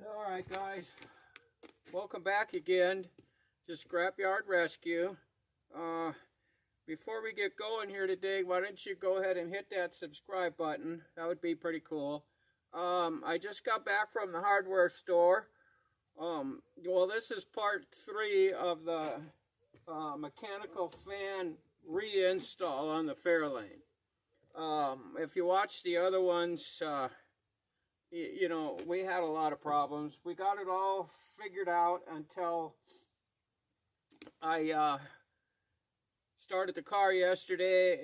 Alright guys, welcome back again to Scrapyard Rescue. Before we get going here today, why don't you go ahead and hit that subscribe button. That would be pretty cool. I just got back from the hardware store. Well, this is part 3 of the mechanical fan reinstall on the fairlane. If you watch the other ones, you know, we had a lot of problems. We got it all figured out until I started the car yesterday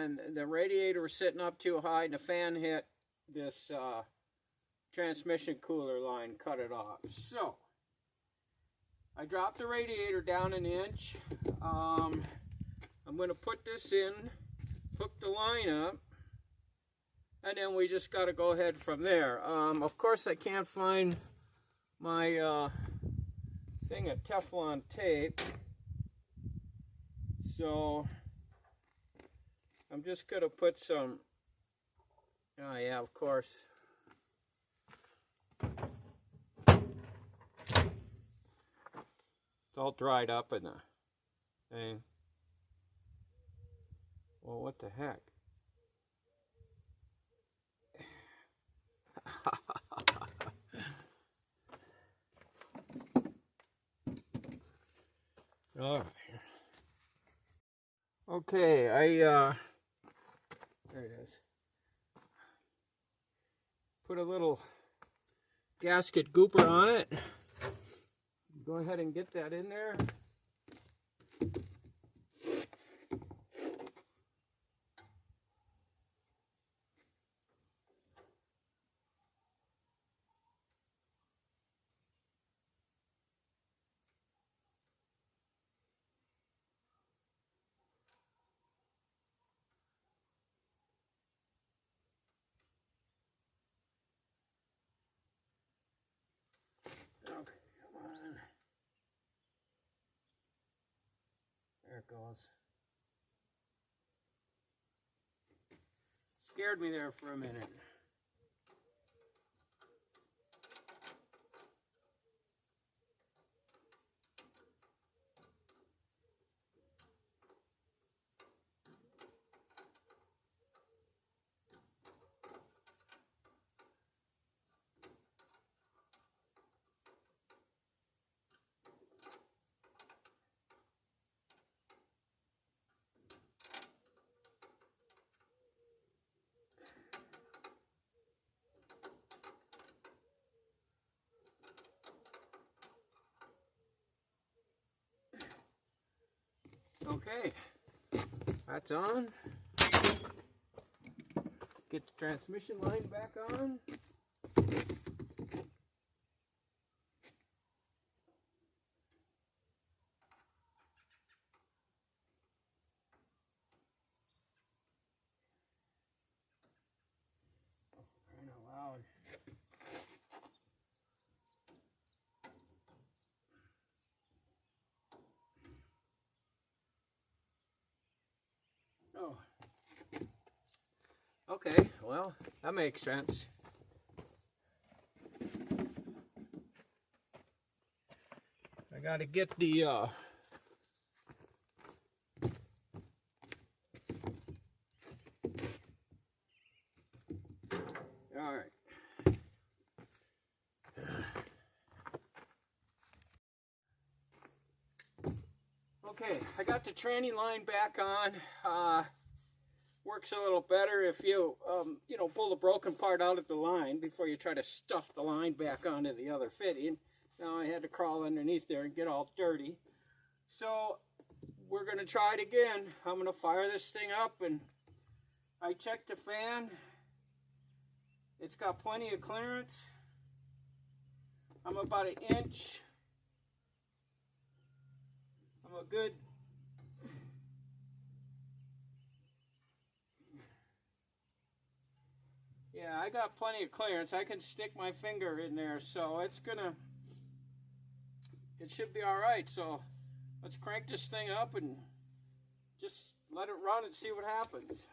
and the radiator was sitting up too high and the fan hit this transmission cooler line, cut it off. So I dropped the radiator down an inch. I'm going to put this in, hook the line up, and then we just got to go ahead from there. Of course, I can't find my thing of Teflon tape, so I'm just going to put some, oh yeah, of course. It's all dried up in the thing. Well, what the heck? All right. Okay, there it is. Put a little gasket gooper on it. Go ahead and get that in there. Okay, come on. There it goes. Scared me there for a minute. Okay, that's on. Get the transmission line back on. Crying out loud. Oh. Okay, well, that makes sense. I gotta get the all right. Okay, I got the tranny line back on. Works a little better if you, you know, pull the broken part out of the line before you try to stuff the line back onto the other fitting. Now I had to crawl underneath there and get all dirty. So we're going to try it again. I'm going to fire this thing up, and I checked the fan. It's got plenty of clearance. I'm about an inch. I'm a good yeah, I got plenty of clearance. I can stick my finger in there, so it should be all right. So let's crank this thing up and just let it run and see what happens.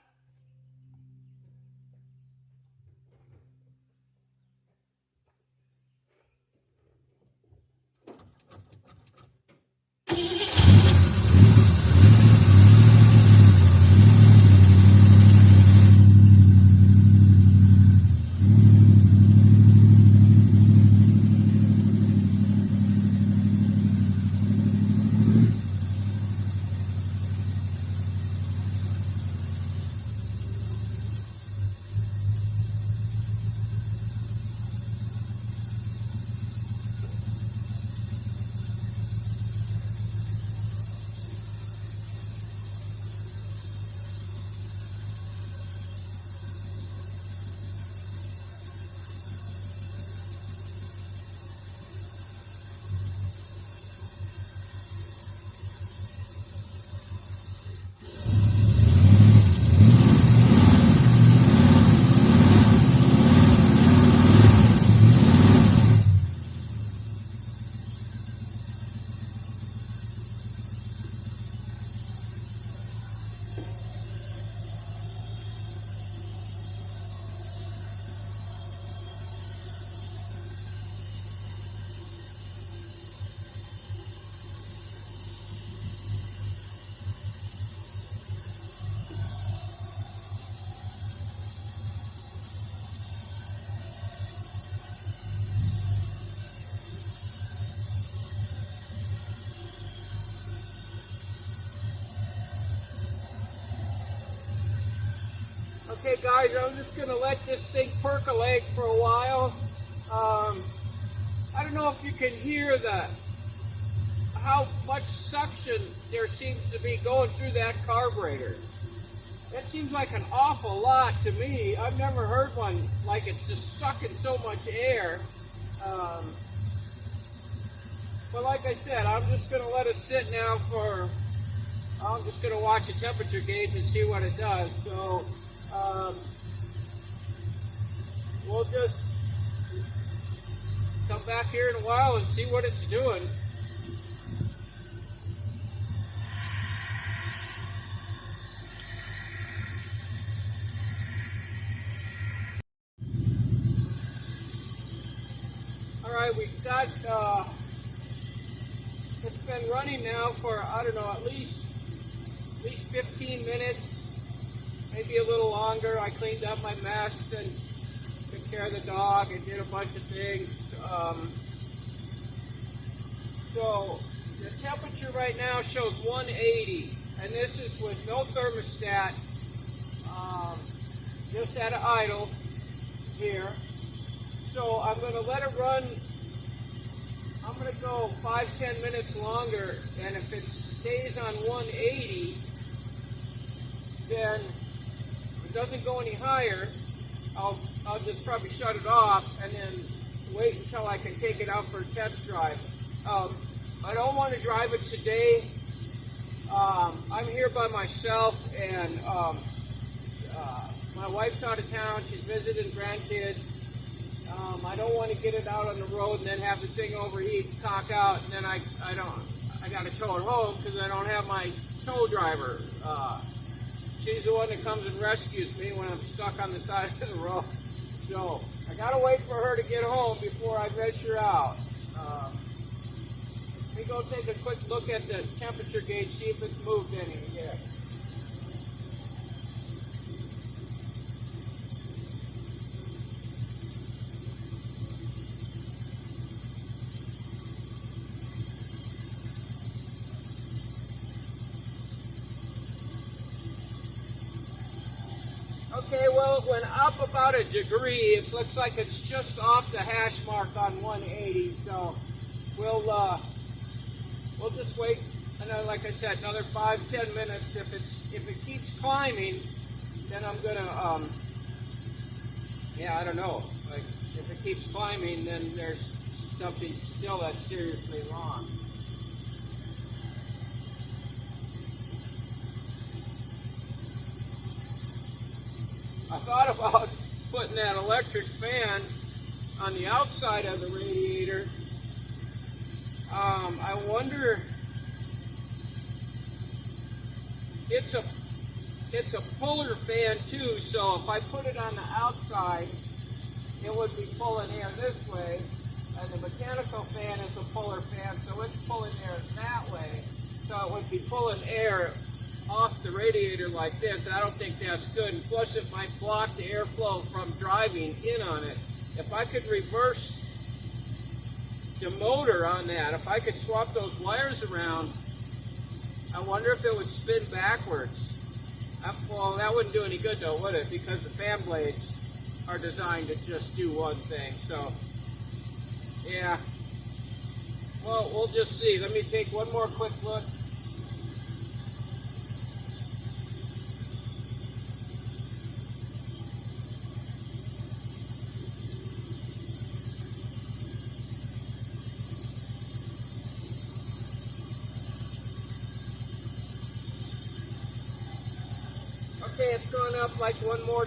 Okay guys, I'm just going to let this thing percolate for a while. I don't know if you can hear how much suction there seems to be going through that carburetor. That seems like an awful lot to me. I've never heard one like it's just sucking so much air. But like I said, I'm just going to let it sit now I'm just going to watch the temperature gauge and see what it does. So we'll just come back here in a while and see what it's doing. Alright, we've got, it's been running now for, I don't know, at least 15 minutes, maybe a little longer. I cleaned up my mess and took care of the dog and did a bunch of things. So the temperature right now shows 180, and this is with no thermostat, just at an idle here. So I'm going to let it run. I'm going to go 5-10 minutes longer, and if it stays on 180, then if it doesn't go any higher, I'll just probably shut it off and then wait until I can take it out for a test drive. I don't want to drive it today. I'm here by myself, and my wife's out of town. She's visiting grandkids. I don't want to get it out on the road and then have the thing overheat, cock out, and then I got to tow it home because I don't have my tow driver. She's the one that comes and rescues me when I'm stuck on the side of the road. So I got to wait for her to get home before I venture out. Let me go take a quick look at the temperature gauge, see if it's moved any yet. Okay, well, it went up about a degree. It looks like it's just off the hash mark on 180, so we'll just wait, like I said, another 5-10 minutes. If it keeps climbing, then I'm gonna, I don't know. Like, if it keeps climbing, then there's something still that's seriously wrong. I thought about putting that electric fan on the outside of the radiator. I wonder, it's a puller fan too, so if I put it on the outside, it would be pulling air this way, and the mechanical fan is a puller fan, so it's pulling air that way, so it would be pulling air off the radiator like this, and I don't think that's good. And plus, it might block the airflow from driving in on it. If I could reverse the motor on that, if I could swap those wires around, I wonder if it would spin backwards. Well, that wouldn't do any good though, would it? Because the fan blades are designed to just do one thing. So, yeah. Well, we'll just see. Let me take one more quick look. Okay, it's gone up like one more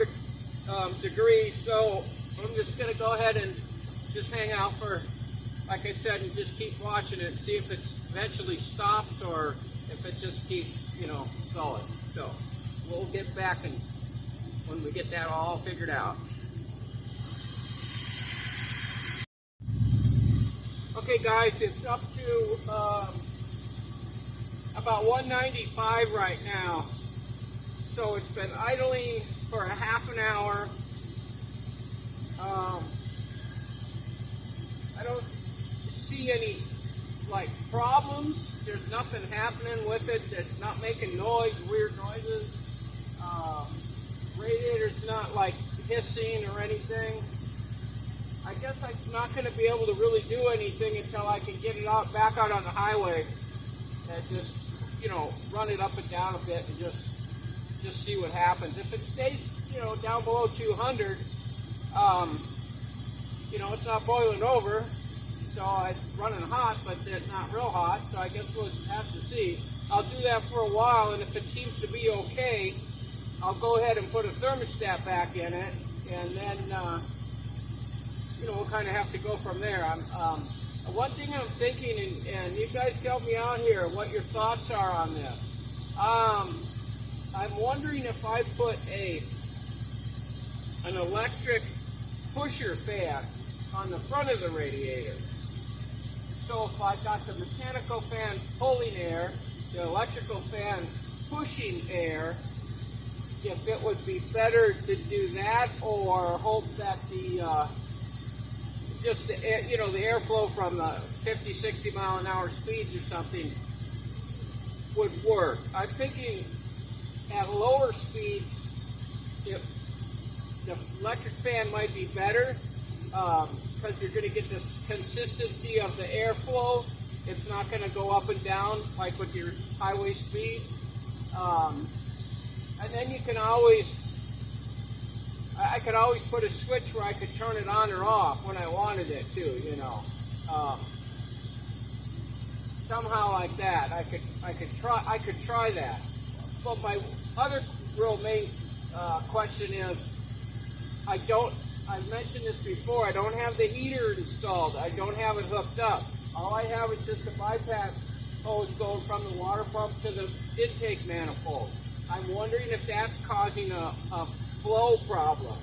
degree, so I'm just going to go ahead and just hang out for, like I said, and just keep watching it, see if it eventually stops or if it just keeps, going. So we'll get back and when we get that all figured out. Okay guys, it's up to about 195 right now. So it's been idling for a half an hour. I don't see any problems. There's nothing happening with it. It's not making noise, weird noises. Radiator's it's not like hissing or anything. I guess I'm not going to be able to really do anything until I can get it back out on the highway and just, you know, run it up and down a bit and just see what happens. If it stays, you know, down below 200, you know, it's not boiling over, so it's running hot, but it's not real hot, so I guess we'll have to see. I'll do that for a while, and if it seems to be okay, I'll go ahead and put a thermostat back in it, and then, you know, we'll kind of have to go from there. One thing I'm thinking, and you guys help me out here, what your thoughts are on this. I'm wondering if I put an electric pusher fan on the front of the radiator. So if I got the mechanical fan pulling air, the electrical fan pushing air, if it would be better to do that or hope that just the air, you know, the airflow from the 50, 60 mile an hour speeds or something would work. I'm thinking at lower speeds, if the electric fan might be better because you're going to get this consistency of the airflow. It's not going to go up and down like with your highway speed. And then you can always, I could always put a switch where I could turn it on or off when I wanted it too, you know. Somehow like that, I could try that. But my other real main question is, I mentioned this before, I don't have the heater installed. I don't have it hooked up. All I have is just a bypass hose going from the water pump to the intake manifold. I'm wondering if that's causing a flow problem,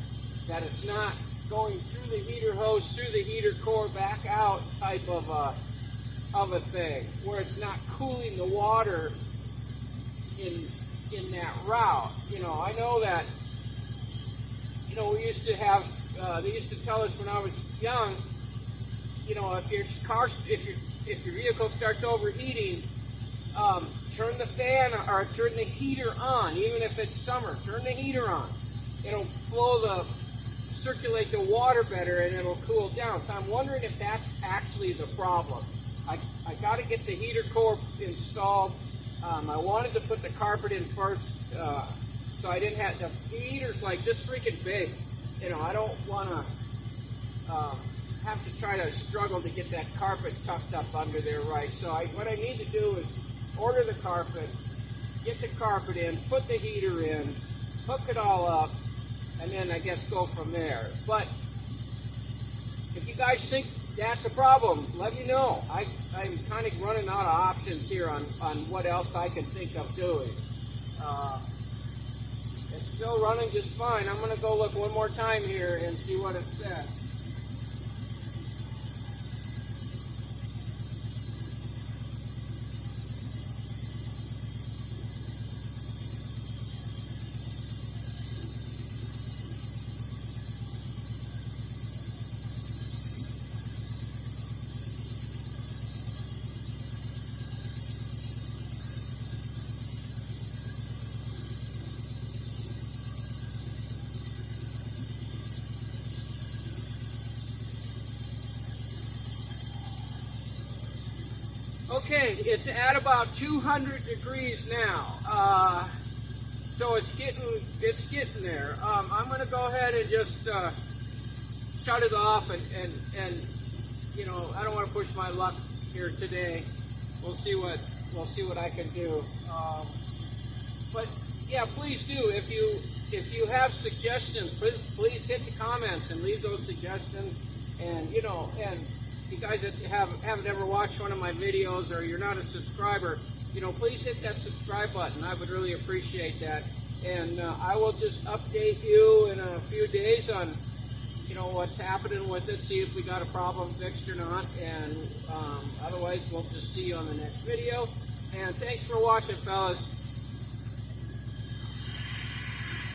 that it's not going through the heater hose, through the heater core, back out type of a thing, where it's not cooling the water in that route. You know, I know that, you know, we used to have, they used to tell us when I was young, you know, if your vehicle starts overheating, turn the fan or turn the heater on, even if it's summer, turn the heater on. It'll circulate the water better and it'll cool down. So I'm wondering if that's actually the problem. I got to get the heater core installed. I wanted to put the carpet in first, so I didn't have, the heater's like this freaking big. You know, I don't want to have to try to struggle to get that carpet tucked up under there right. So what I need to do is order the carpet, get the carpet in, put the heater in, hook it all up, and then I guess go from there. But if you guys think that's a problem, let me know. I'm kind of running out of options here on what else I can think of doing. It's still running just fine. I'm going to go look one more time here and see what it says. Okay, it's at about 200 degrees now, so it's getting there. I'm going to go ahead and just shut it off, and you know, I don't want to push my luck here today. We'll see what I can do. But yeah, please do. If you have suggestions, please hit the comments and leave those suggestions. And you know, and you guys that haven't ever watched one of my videos, or you're not a subscriber, you know, please hit that subscribe button. I would really appreciate that. And I will just update you in a few days on, you know, what's happening with it, see if we got a problem fixed or not. And otherwise, we'll just see you on the next video. And thanks for watching, fellas.